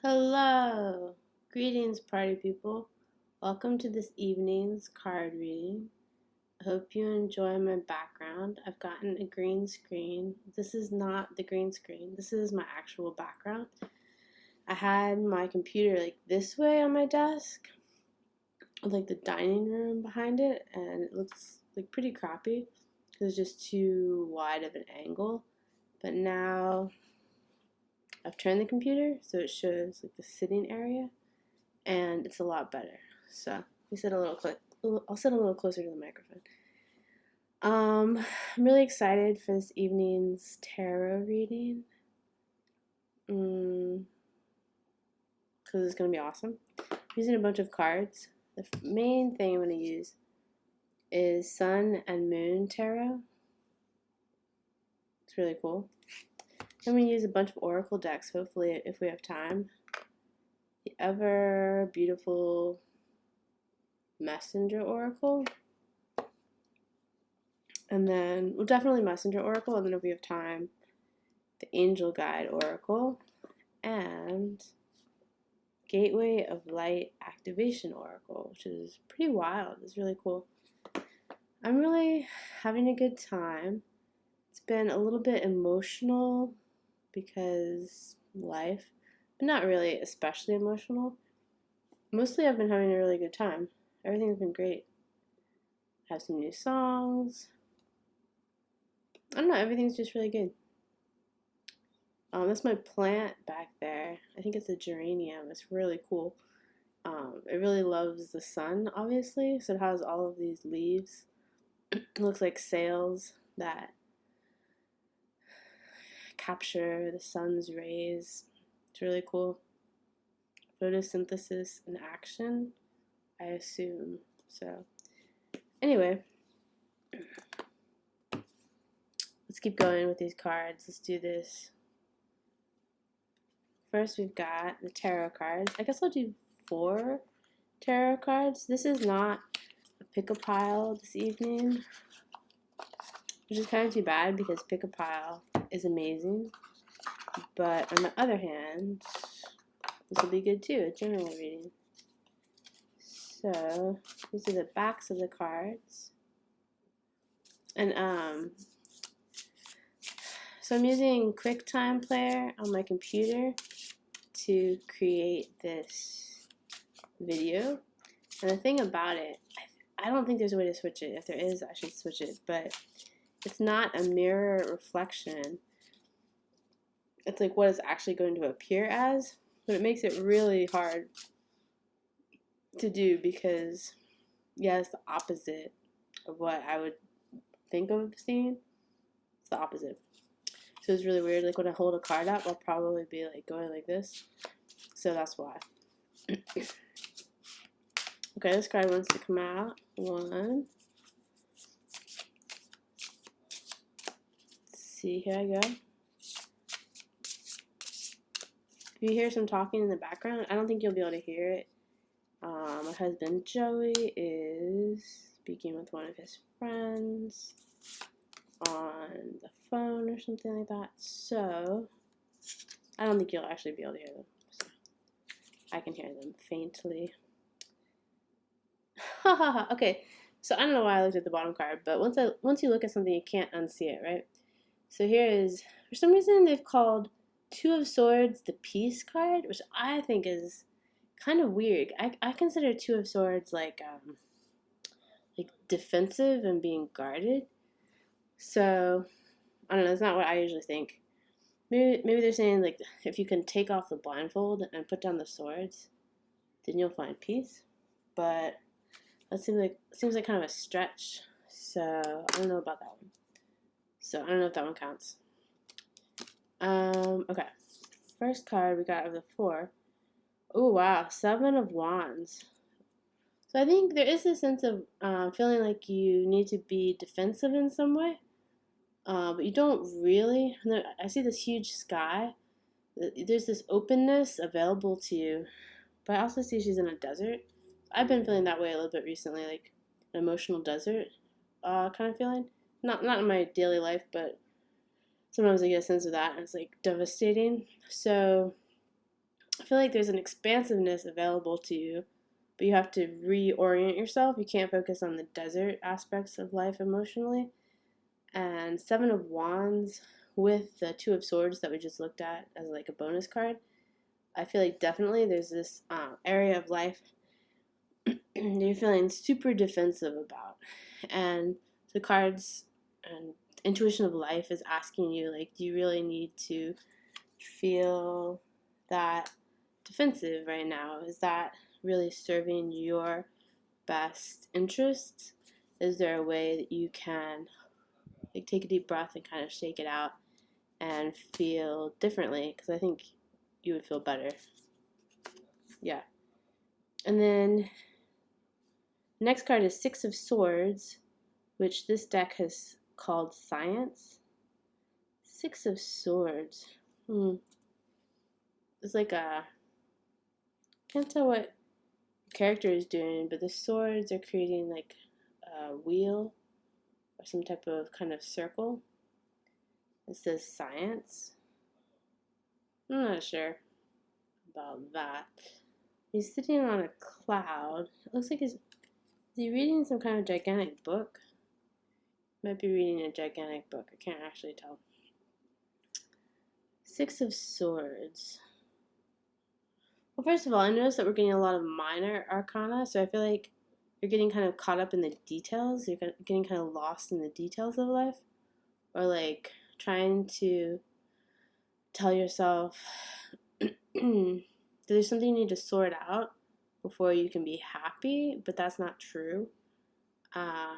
Hello! Greetings, party people. Welcome to this evening's card reading. I hope you enjoy my background. I've gotten a green screen. This is not the green screen, this is my actual background. I had my computer like this way on my desk, with like the dining room behind it, and it looks like pretty crappy because it's just too wide of an angle. But now I've turned the computer so it shows like the sitting area, and it's a lot better. So we sit a little I'll sit a little closer to the microphone. I'm really excited for this evening's tarot reading. Because it's gonna be awesome. I'm using a bunch of cards. The main thing I'm gonna use is Sun and Moon Tarot. It's really cool. I'm gonna use a bunch of oracle decks, hopefully, if we have time. The ever beautiful Messenger Oracle. And then, well, definitely Messenger Oracle, and then if we have time, the Angel Guide Oracle, and Gateway of Light Activation Oracle, which is pretty wild. It's really cool. I'm really having a good time. It's been a little bit emotional because life, but not really especially emotional. Mostly I've been having a really good time. Everything's been great. I have some new songs. I don't know, everything's just really good. That's my plant back there. I think it's a geranium. It's really cool. It really loves the sun, obviously, so it has all of these leaves. It looks like sails that capture the sun's rays. It's really cool. Photosynthesis in action, I assume. So, anyway, let's keep going with these cards. Let's do this. First, we've got the tarot cards. I guess I'll do 4 tarot cards. This is not a pick-a-pile this evening, which is kind of too bad because pick-a-pile is amazing. But on the other hand, this will be good too, a general reading. So, these are the backs of the cards. And, so I'm using QuickTime Player on my computer to create this video. And the thing about it, I don't think there's a way to switch it. If there is, I should switch it. But it's not a mirror reflection. It's like what it's actually going to appear as. But it makes it really hard to do because, yeah, it's the opposite of what I would think of seeing. It's the opposite. So it's really weird. Like when I hold a card up, I'll probably be like going like this. So that's why. Okay, this card wants to come out. 1. Let's see, here I go. If you hear some talking in the background, I don't think you'll be able to hear it. My husband Joey is speaking with one of his friends on the phone or something like that. So, I don't think you'll actually be able to hear them. So, I can hear them faintly. Okay, so I don't know why I looked at the bottom card, but once you look at something, you can't unsee it, right? So here is, for some reason, they've called 2 of Swords the Peace card, which I think is kind of weird. I consider 2 of Swords like defensive and being guarded. So I don't know. That's not what I usually think. Maybe they're saying like if you can take off the blindfold and put down the swords, then you'll find peace. But that seems like kind of a stretch. So I don't know about that one. So I don't know if that one counts. Okay. First card we got of the 4. Oh wow, 7 of Wands. So I think there is a sense of feeling like you need to be defensive in some way, but you don't really. I see this huge sky. There's this openness available to you, but I also see she's in a desert. I've been feeling that way a little bit recently, like an emotional desert kind of feeling. Not in my daily life, but sometimes I get a sense of that, and it's like devastating. So feel like there's an expansiveness available to you, but you have to reorient yourself. You can't focus on the desert aspects of life emotionally. And Seven of Wands with the Two of Swords that we just looked at as like a bonus card, I feel like definitely there's this area of life you're feeling super defensive about. And the cards and intuition of life is asking you, like, do you really need to feel that defensive right now? Is that really serving your best interests? Is there a way that you can like take a deep breath and kind of shake it out and feel differently? Because I think you would feel better. Yeah. And then next card is Six of Swords, which this deck has called Science. Six of Swords. It's like a, can't tell what the character is doing, but the swords are creating like a wheel or some type of kind of circle. It says Science. I'm not sure about that. He's sitting on a cloud. It looks like is he reading some kind of gigantic book? Might be reading a gigantic book. I can't actually tell. Six of Swords. Well, first of all, I noticed that we're getting a lot of minor arcana, so I feel like you're getting kind of caught up in the details. You're getting kind of lost in the details of life, or like trying to tell yourself there's something you need to sort out before you can be happy, but that's not true.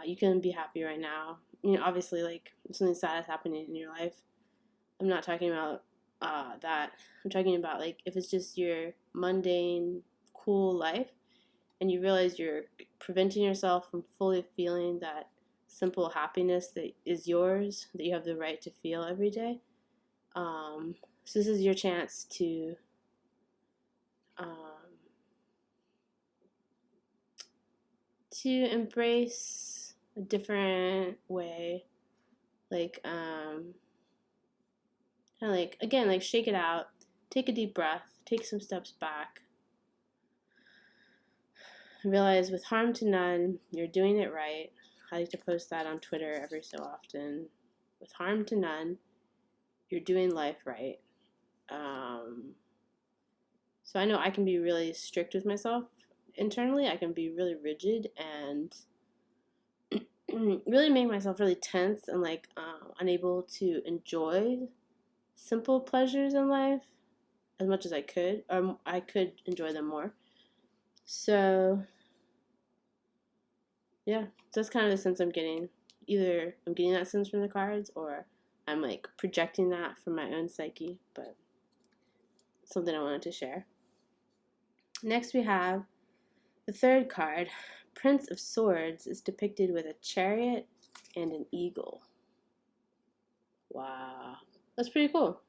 You can be happy right now. You know, obviously, like if something sad is happening in your life, I'm not talking about that. I'm talking about like if it's just your mundane, cool life, and you realize you're preventing yourself from fully feeling that simple happiness that is yours, that you have the right to feel every day. So this is your chance to embrace a different way, like kind of like again, like shake it out, take a deep breath, take some steps back, realize with harm to none, you're doing it right. I like to post that on Twitter every so often. With harm to none, you're doing life right. So I know I can be really strict with myself internally. I can be really rigid and really make myself really tense and like unable to enjoy simple pleasures in life as much as I could, or I could enjoy them more. So yeah, that's kind of the sense I'm getting. Either I'm getting that sense from the cards, or I'm like projecting that from my own psyche, but something I wanted to share. Next we have the third card. Prince of Swords is depicted with a chariot and an eagle. Wow, that's pretty cool.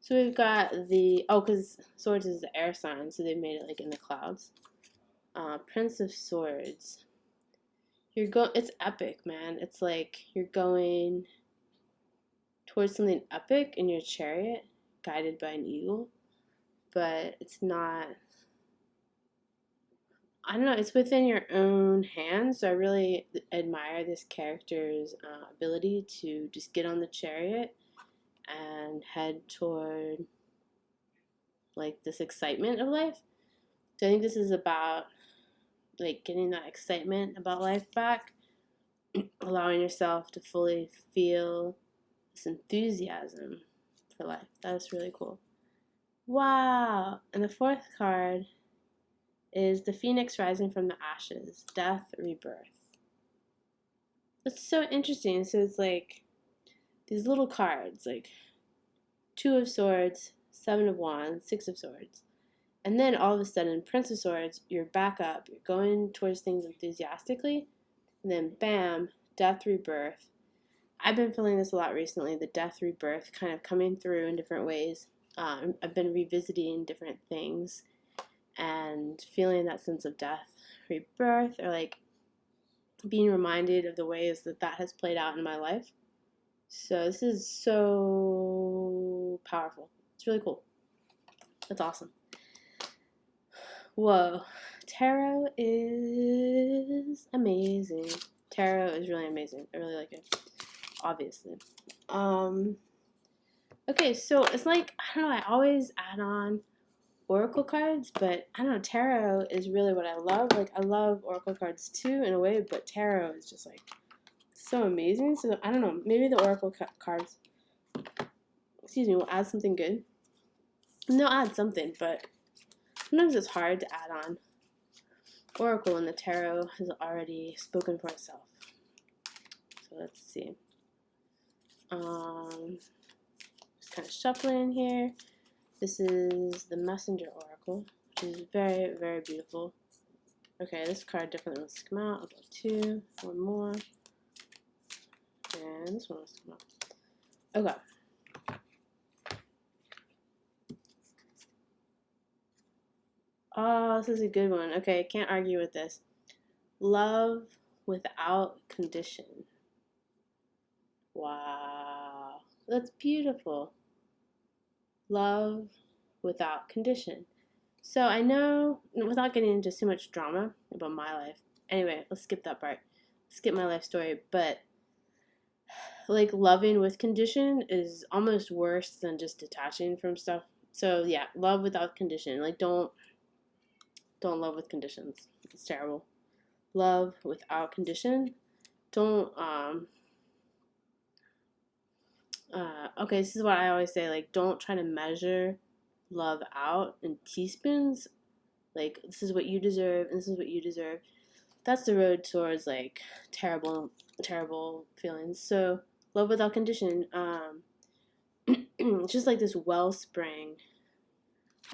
So we've got the, because Swords is the air sign, so they made it like in the clouds. Prince of Swords. It's epic, man. It's like you're going towards something epic in your chariot, guided by an eagle, but it's not, I don't know, it's within your own hands. So I really admire this character's ability to just get on the chariot and head toward like this excitement of life. So I think this is about like getting that excitement about life back, allowing yourself to fully feel this enthusiasm for life. That's really cool. Wow. And the fourth card is the Phoenix rising from the ashes, death, rebirth. It's so interesting. So it's like these little cards, like Two of Swords, Seven of Wands, Six of Swords. And then all of a sudden, Prince of Swords, you're back up, you're going towards things enthusiastically, and then bam, death, rebirth. I've been feeling this a lot recently, the death, rebirth kind of coming through in different ways. I've been revisiting different things and feeling that sense of death, rebirth, or like being reminded of the ways that that has played out in my life. So this is so powerful. It's really cool. That's awesome. Whoa, tarot is amazing. Tarot is really amazing. I really like it, obviously. Okay, so it's like, I don't know, I always add on oracle cards, but I don't know, tarot is really what I love. Like, I love oracle cards too in a way, but tarot is just like so amazing. So I don't know, maybe the oracle cards, excuse me, will add something good. And they'll add something, but sometimes it's hard to add on oracle when the tarot has already spoken for itself. So let's see. Just kind of shuffling here. This is the Messenger Oracle, which is very, very beautiful. Okay, this card definitely wants to come out. I'll go 2, one more. And this one wants to come out. Okay. Oh, this is a good one. Okay, can't argue with this. Love without condition. Wow. That's beautiful. Love without condition. So I know, without getting into too much drama about my life, anyway, let's skip that part. Skip my life story, but like loving with condition is almost worse than just detaching from stuff. So yeah, love without condition. Like don't love with conditions. It's terrible. Love without condition. Don't okay, this is what I always say, like don't try to measure love out in teaspoons. Like this is what you deserve and this is what you deserve. That's the road towards like terrible feelings. So love without condition, it's just like this wellspring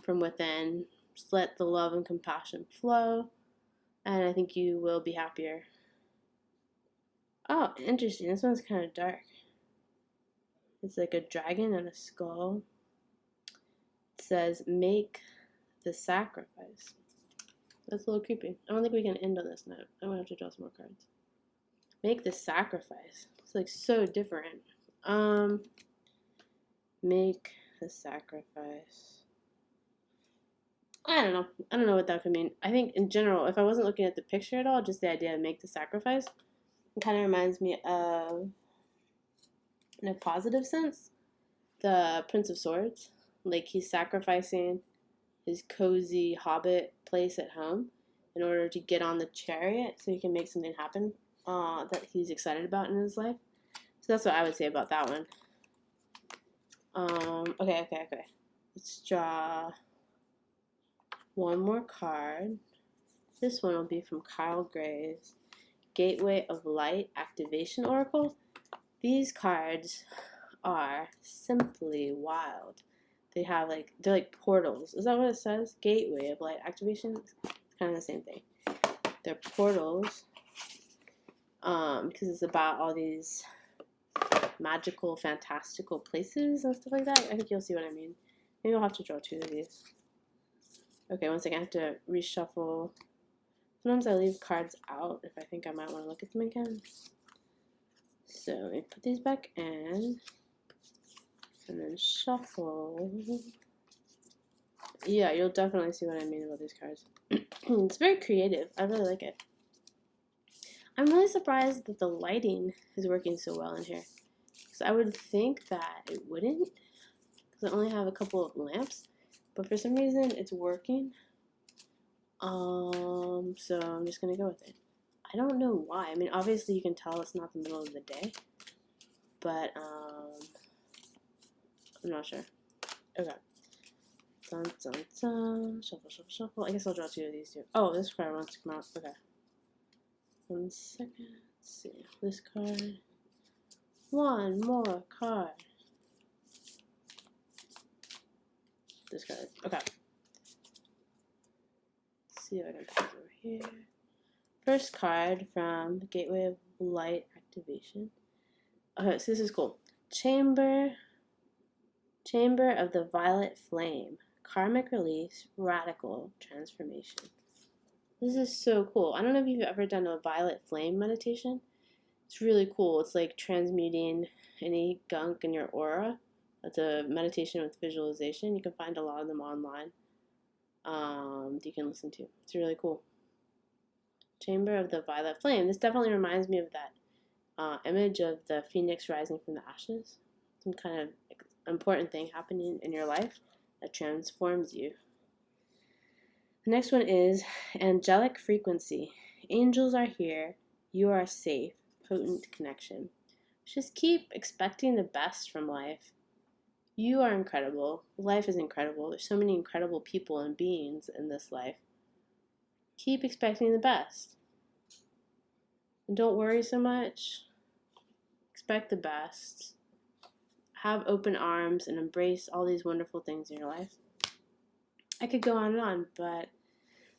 from within. Just let the love and compassion flow, and I think you will be happier. Oh, interesting. This one's kind of dark. It's like a dragon and a skull. It says, make the sacrifice. That's a little creepy. I don't think we can end on this note. I'm going to have to draw some more cards. Make the sacrifice. It's like so different. Make the sacrifice. I don't know. I don't know what that could mean. I think in general, if I wasn't looking at the picture at all, just the idea of make the sacrifice, it kind of reminds me of, in a positive sense, the Prince of Swords. Like he's sacrificing his cozy hobbit place at home in order to get on the chariot so he can make something happen that he's excited about in his life. So that's what I would say about that one. Okay. Let's draw one more card. This one will be from Kyle Gray's Gateway of Light Activation Oracle. These cards are simply wild. They have like, they're like portals. Is that what it says? Gateway of Light Activation? It's kind of the same thing. They're portals because it's about all these magical, fantastical places and stuff like that. I think you'll see what I mean. Maybe I'll have to draw 2 of these. Okay, one second. I have to reshuffle. Sometimes I leave cards out if I think I might want to look at them again. So let me put these back in. And then shuffle. Yeah, you'll definitely see what I mean about these cards. It's very creative. I really like it. I'm really surprised that the lighting is working so well in here. Because I would think that it wouldn't. Because I only have a couple of lamps. But for some reason, it's working. So I'm just going to go with it. I don't know why. I mean, obviously you can tell it's not the middle of the day. But, I'm not sure. Okay. Dun, dun, dun. Shuffle. I guess I'll draw 2 of these too. Oh, this card wants to come out. Okay. 1 second. Let's see. This card. One more card. This card. Okay. Let's see if I can put it over here. First card from Gateway of Light Activation. Okay, so this is cool. Chamber of the Violet Flame. Karmic Release, Radical Transformation. This is so cool. I don't know if you've ever done a Violet Flame meditation. It's really cool. It's like transmuting any gunk in your aura. That's a meditation with visualization. You can find a lot of them online. you can listen to. It's really cool. Chamber of the Violet Flame. This definitely reminds me of that image of the phoenix rising from the ashes. Some kind of important thing happening in your life that transforms you. The next one is angelic frequency. Angels are here. You are safe. Potent connection. Just keep expecting the best from life. You are incredible. Life is incredible. There's so many incredible people and beings in this life. Keep expecting the best. And don't worry so much. Expect the best. Have open arms and embrace all these wonderful things in your life. I could go on and on, but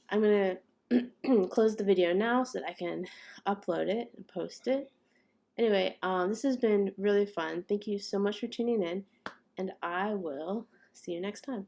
I'm going to close the video now so that I can upload it and post it. Anyway, this has been really fun. Thank you so much for tuning in, and I will see you next time.